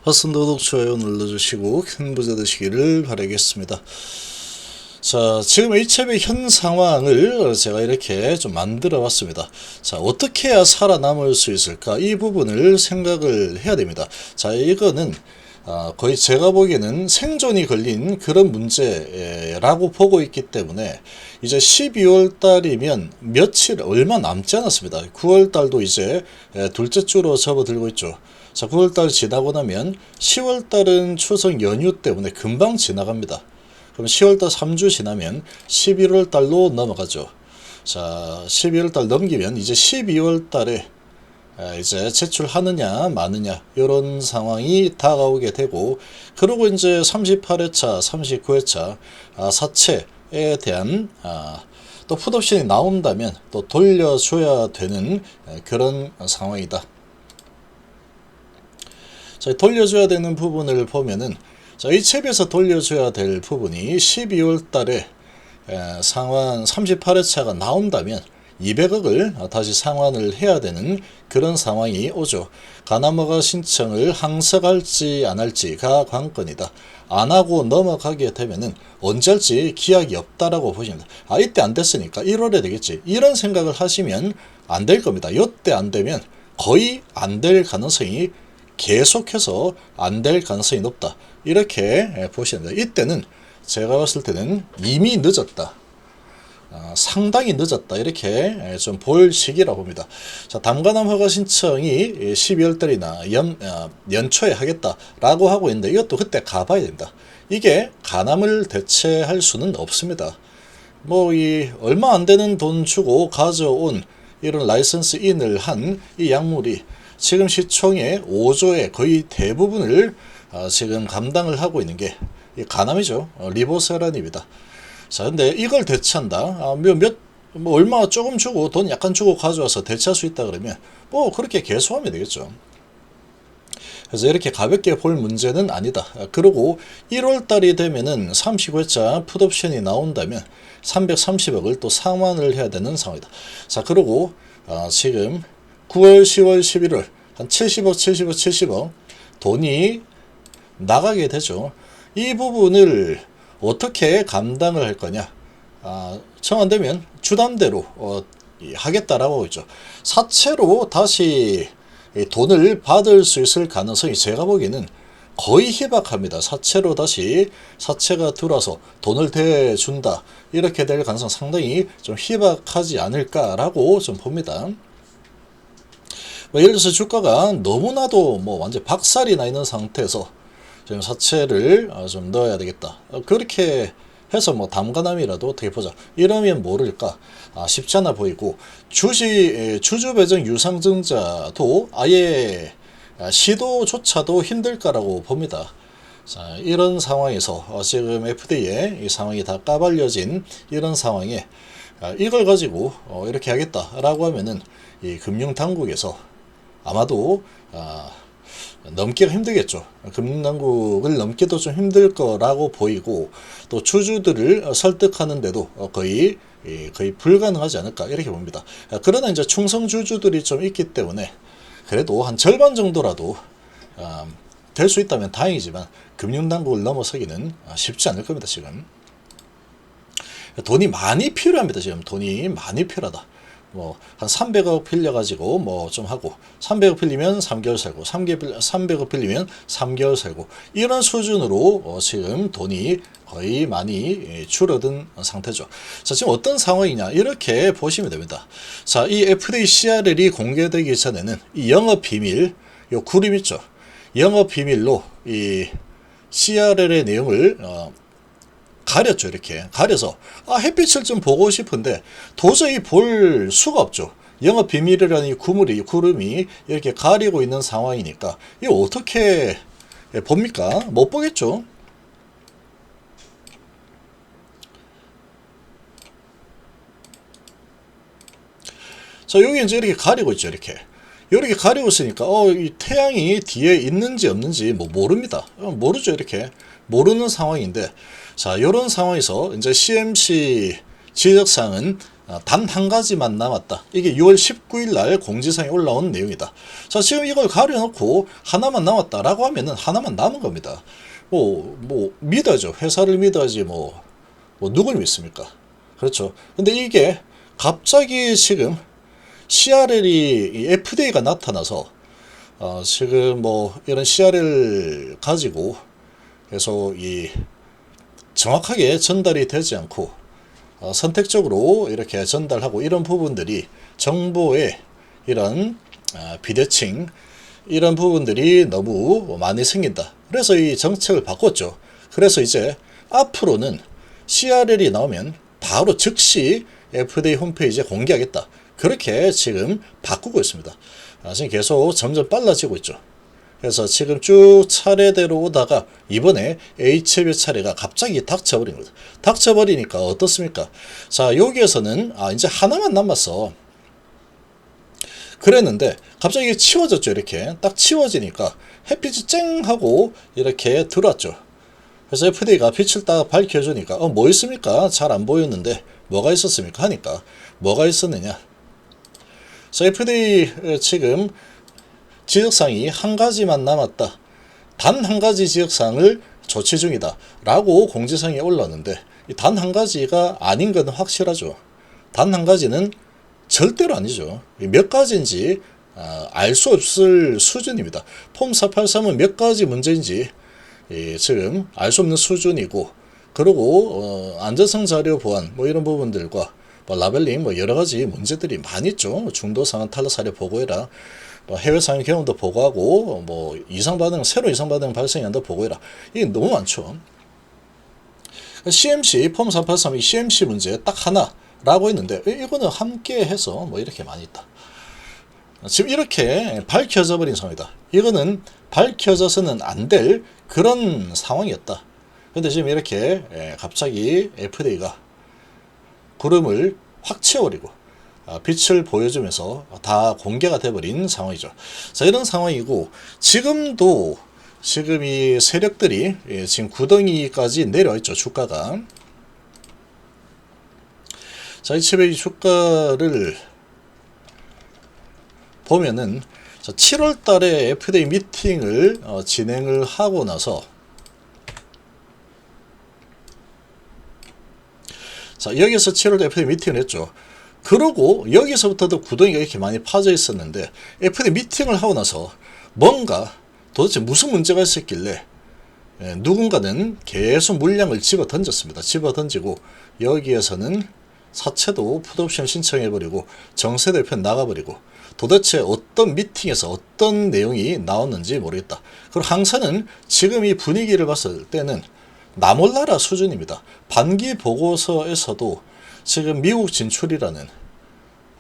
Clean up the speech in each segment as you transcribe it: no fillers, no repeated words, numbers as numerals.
버튼 구독, 좋아요 눌러주시고 큰 부자 되시기를 바라겠습니다. 자, 지금 H앱의 현 상황을 제가 이렇게 좀 만들어 봤습니다. 자, 어떻게 해야 살아남을 수 있을까? 이 부분을 생각을 해야 됩니다. 자, 이거는 거의 제가 보기에는 생존이 걸린 그런 문제라고 보고 있기 때문에 이제 12월 달이면 며칠 얼마 남지 않았습니다. 9월 달도 이제 둘째 주로 접어들고 있죠. 자, 9월 달 지나고 나면 10월 달은 추석 연휴 때문에 금방 지나갑니다. 그럼 10월 달 3주 지나면 11월 달로 넘어가죠. 자, 11월 달 넘기면 이제 12월 달에 이제 제출하느냐 마느냐 이런 상황이 다가오게 되고, 그리고 이제 38회차 39회차 사채에 대한 또 풋옵션이 나온다면 또 돌려줘야 되는 그런 상황이다. 자, 돌려줘야 되는 부분을 보면은, 자, 이 챕에서 돌려줘야 될 부분이 12월 달에 상환 38회차가 나온다면 200억을 다시 상환을 해야 되는 그런 상황이 오죠. 가나머가 신청을 항석할지 안 할지가 관건이다. 안 하고 넘어가게 되면은 언제 할지 기약이 없다라고 보시면 됩니다. 이때 안 됐으니까 1월에 되겠지, 이런 생각을 하시면 안 될 겁니다. 이때 안 되면 거의 안 될 가능성이, 계속해서 안 될 가능성이 높다, 이렇게 보시면 됩니다. 이때는 제가 봤을 때는 이미 늦었다, 상당히 늦었다, 이렇게 좀 볼 시기라고 봅니다. 자, 담가남 허가 신청이 12월 달이나 연초에 하겠다라고 하고 있는데, 이것도 그때 가봐야 된다. 이게 가남을 대체할 수는 없습니다. 이 얼마 안 되는 돈 주고 가져온 이런 라이선스 인을 한 이 약물이 지금 시총의 5조의 거의 대부분을 지금 감당을 하고 있는 게 가남이죠. 리보세란입니다. 자, 근데 이걸 대체한다. 얼마 조금 주고 돈 약간 주고 가져와서 대체할 수 있다 그러면 그렇게 계속하면 되겠죠. 그래서 이렇게 가볍게 볼 문제는 아니다. 그리고 1월 달이 되면은 39회차 풋옵션이 나온다면 330억을 또 상환을 해야 되는 상황이다. 자, 그리고 지금 9월, 10월, 11월 한 70억, 70억, 70억 돈이 나가게 되죠. 이 부분을 어떻게 감당을 할 거냐? 청안되면 주담대로 하겠다라고 하고 있죠. 사채로 다시 돈을 받을 수 있을 가능성이 제가 보기에는 거의 희박합니다. 사채로 다시 사채가 들어와서 돈을 대준다, 이렇게 될 가능성 상당히 좀 희박하지 않을까라고 좀 봅니다. 예를 들어서 주가가 너무나도 완전 박살이 나 있는 상태에서 지금 사채를 좀 넣어야 되겠다, 그렇게 해서 담가남이라도 어떻게 보자 이러면 모를까 쉽지 않아 보이고, 주주 배정 유상증자도 아예 시도조차도 힘들까라고 봅니다. 자, 이런 상황에서 지금 FD의 이 상황이 다 까발려진 이런 상황에 이걸 가지고 이렇게 하겠다라고 하면은 이 금융당국에서 아마도 넘기가 힘들겠죠. 금융당국을 넘기도 좀 힘들 거라고 보이고, 또 주주들을 설득하는데도 거의 불가능하지 않을까, 이렇게 봅니다. 그러나 이제 충성 주주들이 좀 있기 때문에 그래도 한 절반 정도라도 될 수 있다면 다행이지만 금융당국을 넘어서기는 쉽지 않을 겁니다. 지금 돈이 많이 필요합니다. 지금 돈이 많이 필요하다. 한 300억 빌려가지고 좀 하고, 300억 빌리면 3개월 살고, 300억 빌리면 3개월 살고, 이런 수준으로 지금 돈이 거의 많이 줄어든 상태죠. 자, 지금 어떤 상황이냐, 이렇게 보시면 됩니다. 자, 이 FDA CRL이 공개되기 전에는 이 영업비밀, 요 구림 있죠. 영업비밀로 이 CRL의 내용을 가렸죠. 이렇게 가려서 햇빛을 좀 보고 싶은데 도저히 볼 수가 없죠. 영업 비밀이라는 이 구름이 이렇게 가리고 있는 상황이니까 이거 어떻게 봅니까? 못 보겠죠. 자, 여기 이제 이렇게 가리고 있죠. 이렇게 가리고 있으니까 이 태양이 뒤에 있는지 없는지 모릅니다. 모르죠. 이렇게 모르는 상황인데, 자, 이런 상황에서 이제 CMC 지적사항은 단 한 가지만 남았다. 이게 6월 19일 날 공지사항에 올라온 내용이다. 자, 지금 이걸 가려놓고 하나만 남았다라고 하면은 하나만 남은 겁니다. 믿어야죠. 회사를 믿어야지 누굴 믿습니까? 그렇죠. 근데 이게 갑자기 지금 CRL이 FDA가 나타나서 지금 이런 CRL 가지고 계속 정확하게 전달이 되지 않고 선택적으로 이렇게 전달하고 이런 부분들이 정보의 이런 비대칭 이런 부분들이 너무 많이 생긴다. 그래서 이 정책을 바꿨죠. 그래서 이제 앞으로는 CRL이 나오면 바로 즉시 FDA 홈페이지에 공개하겠다. 그렇게 지금 바꾸고 있습니다. 지금 계속 점점 빨라지고 있죠. 그래서 지금 쭉 차례대로 오다가 이번에 H별 차례가 갑자기 닥쳐버린 거죠. 닥쳐버리니까 어떻습니까? 자, 여기에서는 이제 하나만 남았어. 그랬는데 갑자기 치워졌죠. 이렇게 딱 치워지니까 햇빛이 쨍 하고 이렇게 들어왔죠. 그래서 FDA가 빛을 딱 밝혀주니까 뭐 있습니까? 잘 안 보였는데 뭐가 있었습니까? 하니까 뭐가 있었느냐. 자, FDA 지금 지적사항이 한 가지만 남았다. 단 한 가지 지적사항을 조치 중이다. 라고 공지사항에 올랐는데 단 한 가지가 아닌 건 확실하죠. 단 한 가지는 절대로 아니죠. 몇 가지인지 알 수 없을 수준입니다. 폼 483은 몇 가지 문제인지 지금 알 수 없는 수준이고, 그리고 안전성 자료 보안 이런 부분들과 라벨링 여러 가지 문제들이 많이 있죠. 중도 상황 탈락 사례 보고해라. 해외 상황 경험도 보고하고 이상 반응 새로 이상 반응 발생이 한다 보고해라. 이게 너무 많죠. CMC 폼 483이 CMC 문제 딱 하나라고 했는데 이거는 함께 해서 이렇게 많이 있다. 지금 이렇게 밝혀져 버린 상황이다. 이거는 밝혀져서는 안 될 그런 상황이었다. 근데 지금 이렇게 갑자기 FDA가 구름을 확 채워버리고 빛을 보여주면서 다 공개가 돼버린 상황이죠. 자, 이런 상황이고 지금도 지금 이 세력들이 지금 구덩이까지 내려와 있죠. 주가가. 자, 이 주가를 보면은 7월 달에 FDA 미팅을 진행을 하고 나서 자, 여기서 7월 FDA 미팅을 했죠. 그러고 여기서부터도 구덩이가 이렇게 많이 파져 있었는데 FDA 미팅을 하고 나서 뭔가 도대체 무슨 문제가 있었길래 누군가는 계속 물량을 집어 던졌습니다. 집어 던지고 여기에서는 사채도 풋옵션 신청해버리고 정세 대표 나가버리고 도대체 어떤 미팅에서 어떤 내용이 나왔는지 모르겠다. 그리고 항사는 지금 이 분위기를 봤을 때는 나몰라라 수준입니다. 반기 보고서에서도 지금 미국 진출이라는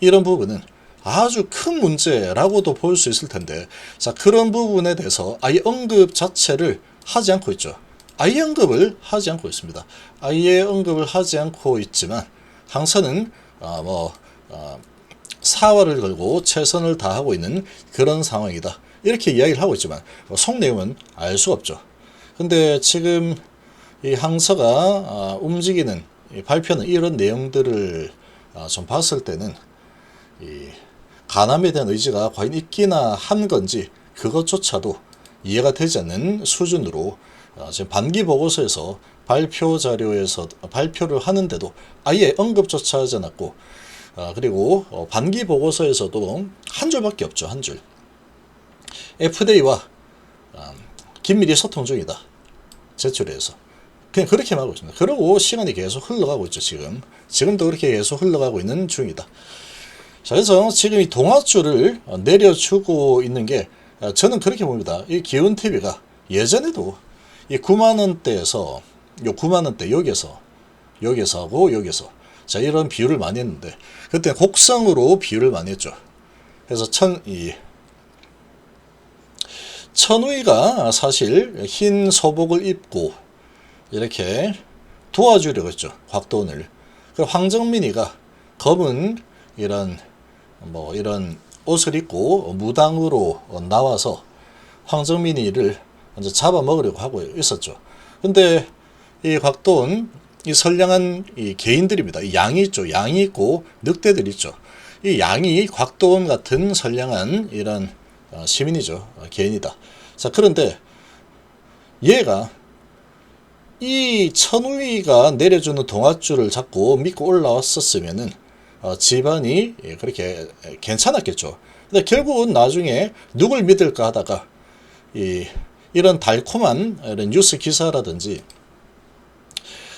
이런 부분은 아주 큰 문제라고도 볼 수 있을 텐데, 자, 그런 부분에 대해서 아예 언급 자체를 하지 않고 있죠. 아예 언급을 하지 않고 있습니다. 아예 언급을 하지 않고 있지만 항사는 사활을 걸고 최선을 다하고 있는 그런 상황이다. 이렇게 이야기를 하고 있지만 속 내용은 알 수가 없죠. 근데 지금 이 항사가 움직이는 발표는 이런 내용들을 좀 봤을 때는 이 간암에 대한 의지가 과연 있기나 한 건지 그것조차도 이해가 되지 않는 수준으로 지금 반기 보고서에서 발표 자료에서 발표를 하는데도 아예 언급조차 하지 않았고, 그리고 반기 보고서에서도 한 줄밖에 없죠. 한 줄. FDA와 긴밀히 소통 중이다. 제출해서. 그냥 그렇게만 하고 있습니다. 그리고 시간이 계속 흘러가고 있죠. 지금도 그렇게 계속 흘러가고 있는 중이다. 자, 그래서 지금 이 동아줄을 내려주고 있는 게 저는 그렇게 봅니다. 이 기운TV가 예전에도 이 9만원대에서 요 9만원대 여기서 하고 여기서 자, 이런 비유를 많이 했는데 그때 곡성으로 비유를 많이 했죠. 그래서 천우희가 사실 흰 소복을 입고 이렇게 도와주려고 했죠. 곽도원을. 황정민이가 검은 이런 옷을 입고 무당으로 나와서 황정민이를 먼저 잡아먹으려고 하고 있었죠. 근데 이 곽도원 이 선량한 이 개인들입니다. 이 양이 있죠. 양이 있고 늑대들 있죠. 이 양이 곽도원 같은 선량한 이런 시민이죠. 개인이다. 자, 그런데 얘가 이 천우희가 내려주는 동아줄을 잡고 믿고 올라왔었으면은 집안이 그렇게 괜찮았겠죠. 근데 결국은 나중에 누굴 믿을까 하다가 이런 달콤한 이런 뉴스 기사라든지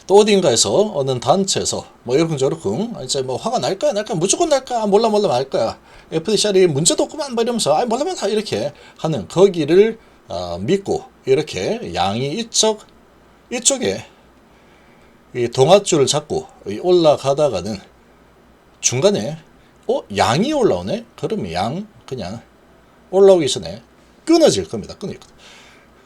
또 어딘가에서 어느 단체에서 뭐 이러쿵저러쿵 이제 뭐 화가 날까 무조건 날까 몰라 말 거야 FDCR이 문제도 없구만 뭐 이러면서 아 몰라 이렇게 하는 거기를 믿고 이렇게 양이 이쪽에 이 동아줄을 잡고 올라가다가는 중간에 양이 올라오네? 그러면 양 그냥 올라오기 전에 끊어질 겁니다. 끊어질 겁니다.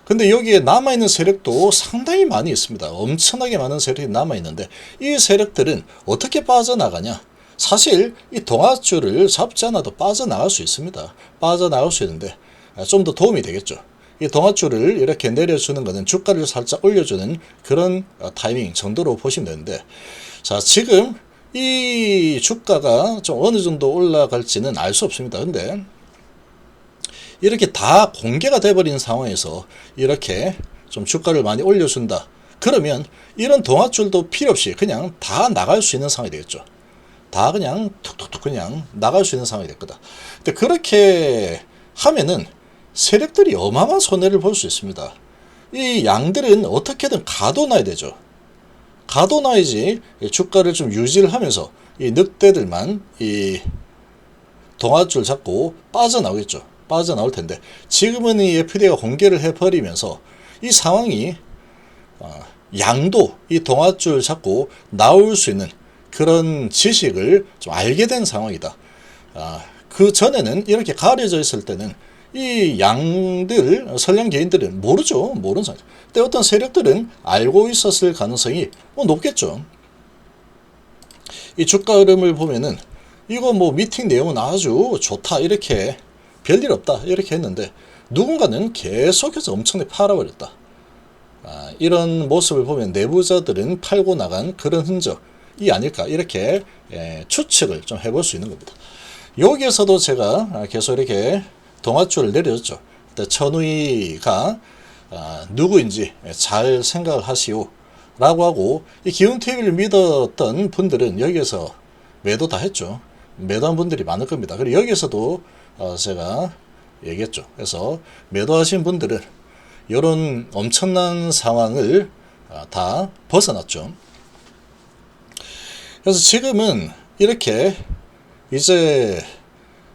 근데 여기에 남아있는 세력도 상당히 많이 있습니다. 엄청나게 많은 세력이 남아있는데 이 세력들은 어떻게 빠져나가냐? 사실 이 동아줄을 잡지 않아도 빠져나갈 수 있습니다. 빠져나갈 수 있는데 좀 더 도움이 되겠죠. 이 동아줄을 이렇게 내려주는 것은 주가를 살짝 올려주는 그런 타이밍 정도로 보시면 되는데 자, 지금 이 주가가 좀 어느 정도 올라갈지는 알 수 없습니다. 근데 이렇게 다 공개가 돼버린 상황에서 이렇게 좀 주가를 많이 올려준다. 그러면 이런 동아줄도 필요 없이 그냥 다 나갈 수 있는 상황이 되겠죠. 다 그냥 툭툭툭 그냥 나갈 수 있는 상황이 될 거다. 근데 그렇게 하면은 세력들이 어마어마한 손해를 볼 수 있습니다. 이 양들은 어떻게든 가둬놔야 되죠. 가둬놔야지 주가를 좀 유지를 하면서 이 늑대들만 이 동아줄 잡고 빠져나오겠죠. 빠져나올 텐데 지금은 이 FDA가 공개를 해버리면서 이 상황이 양도 이 동아줄 잡고 나올 수 있는 그런 지식을 좀 알게 된 상황이다. 그 전에는 이렇게 가려져 있을 때는 이 양들 선량 개인들은 모르죠. 모르는 상황. 근데 어떤 세력들은 알고 있었을 가능성이 높겠죠. 이 주가 흐름을 보면은 이거 뭐 미팅 내용은 아주 좋다 이렇게 별일 없다 이렇게 했는데 누군가는 계속해서 엄청나게 팔아버렸다. 이런 모습을 보면 내부자들은 팔고 나간 그런 흔적이 아닐까 이렇게 추측을 좀 해볼 수 있는 겁니다. 여기에서도 제가 계속 이렇게 동아줄을 내려줬죠. 천우희가 누구인지 잘 생각을 하시오 라고 하고 이 기운TV를 믿었던 분들은 여기에서 매도 다 했죠. 매도한 분들이 많을 겁니다. 그리고 여기에서도 제가 얘기했죠. 그래서 매도하신 분들은 이런 엄청난 상황을 다 벗어났죠. 그래서 지금은 이렇게 이제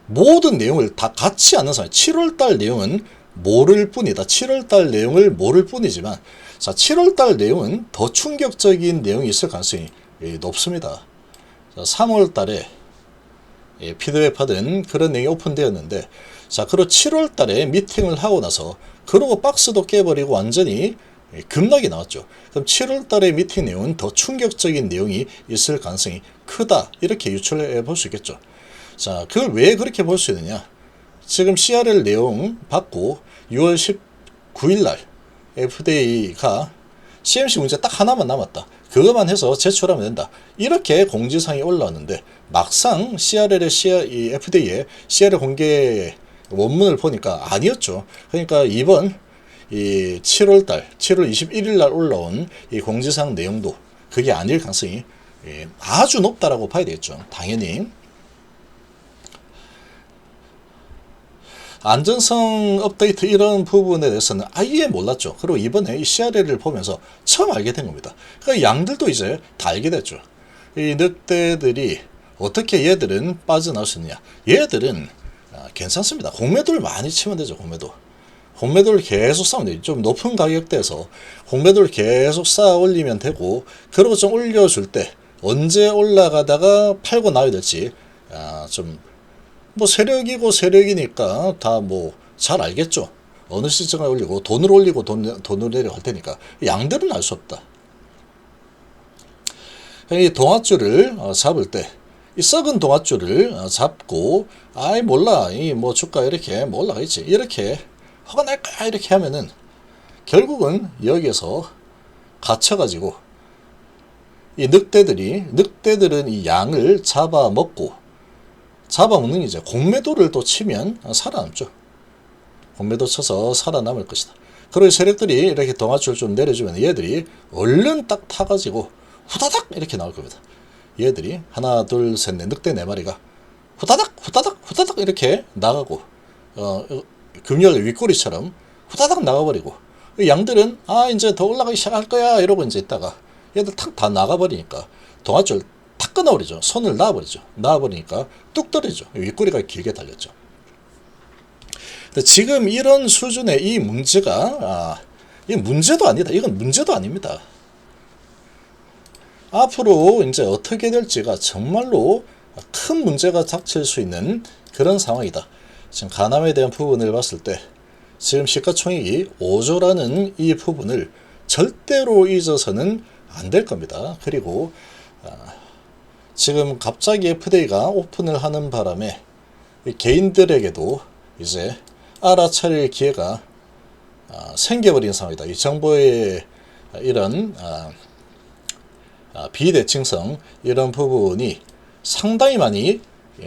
모든 내용을 다 같이 아는 상황. 7월달 내용은 모를 뿐이다. 7월달 내용을 모를 뿐이지만 자, 7월달 내용은 더 충격적인 내용이 있을 가능성이 높습니다. 3월달에 피드백 받은 그런 내용이 오픈되었는데 자, 그리고 7월달에 미팅을 하고 나서 그러고 박스도 깨버리고 완전히 급락이 나왔죠. 그럼 7월달의 미팅 내용은 더 충격적인 내용이 있을 가능성이 크다. 이렇게 유출해 볼 수 있겠죠. 자, 그걸 왜 그렇게 볼 수 있느냐? 지금 CRL 내용 받고 6월 19일 날 FDA가 CMC 문제 딱 하나만 남았다. 그것만 해서 제출하면 된다. 이렇게 공지사항이 올라왔는데 막상 이 FDA의 CRL 공개 원문을 보니까 아니었죠. 그러니까 이번 이 7월 21일 날 올라온 이 공지사항 내용도 그게 아닐 가능성이 아주 높다라고 봐야 되겠죠. 당연히. 안전성 업데이트 이런 부분에 대해서는 아예 몰랐죠. 그리고 이번에 이 CRL을 보면서 처음 알게 된 겁니다. 그러니까 양들도 이제 다 알게 됐죠. 이 늑대들이 어떻게 얘들은 빠져나올 수 있느냐. 얘들은 괜찮습니다. 공매도를 많이 치면 되죠. 공매도를 계속 쌓으면 돼요. 좀 높은 가격대에서 공매도를 계속 쌓아 올리면 되고 그리고 좀 올려줄 때 언제 올라가다가 팔고 나와야 될지 좀 뭐 세력이고 세력이니까 다 뭐 잘 알겠죠. 어느 시점에 올리고 돈을 올리고 돈을 내려 할 테니까 양들은 알 수 없다. 이 동아줄을 잡을 때 이 썩은 동아줄을 잡고 아이 몰라 이 뭐 주가 이렇게 뭐 올라가겠지 이렇게 화가 날 거야 이렇게 하면은 결국은 여기에서 갇혀가지고 이 늑대들은 이 양을 잡아먹는 이제 공매도를 또 치면 살아남죠. 공매도 쳐서 살아남을 것이다. 그리고 세력들이 이렇게 동아줄 좀 내려주면 얘들이 얼른 딱 타가지고 후다닥 이렇게 나올 겁니다. 얘들이 하나 둘 셋 넷 늑대 4마리가 후다닥 이렇게 나가고 금열 윗꼬리처럼 후다닥 나가버리고 양들은 이제 더 올라가기 시작할 거야 이러고 이제 있다가 얘들 탁 다 나가버리니까 동아줄 탁 끊어버리죠. 손을 놔버리니까 뚝 떨어지죠. 윗꼬리가 길게 달렸죠. 지금 이런 수준의 이 문제가 이건 문제도 아니다. 이건 문제도 아닙니다. 앞으로 이제 어떻게 될지가 정말로 큰 문제가 닥칠 수 있는 그런 상황이다. 지금 간암에 대한 부분을 봤을 때 지금 시가총액이 5조라는 이 부분을 절대로 잊어서는 안 될 겁니다. 그리고 지금 갑자기 FDA가 오픈을 하는 바람에 개인들에게도 이제 알아차릴 기회가 생겨버린 상황이다. 이 정보의 이런 비대칭성 이런 부분이 상당히 많이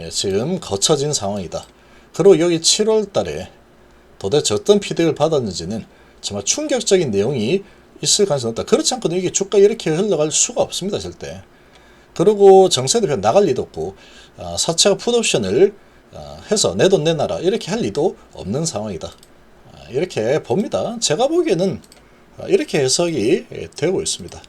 지금 거쳐진 상황이다. 그리고 여기 7월 달에 도대체 어떤 피드백을 받았는지는 정말 충격적인 내용이 있을 가능성이 없다. 그렇지 않고는 이게 주가 이렇게 흘러갈 수가 없습니다. 절대. 그리고 정세대표 나갈 리도 없고 사채가 풋옵션을 해서 내 돈 내놔라 이렇게 할 리도 없는 상황이다. 이렇게 봅니다. 제가 보기에는 이렇게 해석이 되고 있습니다.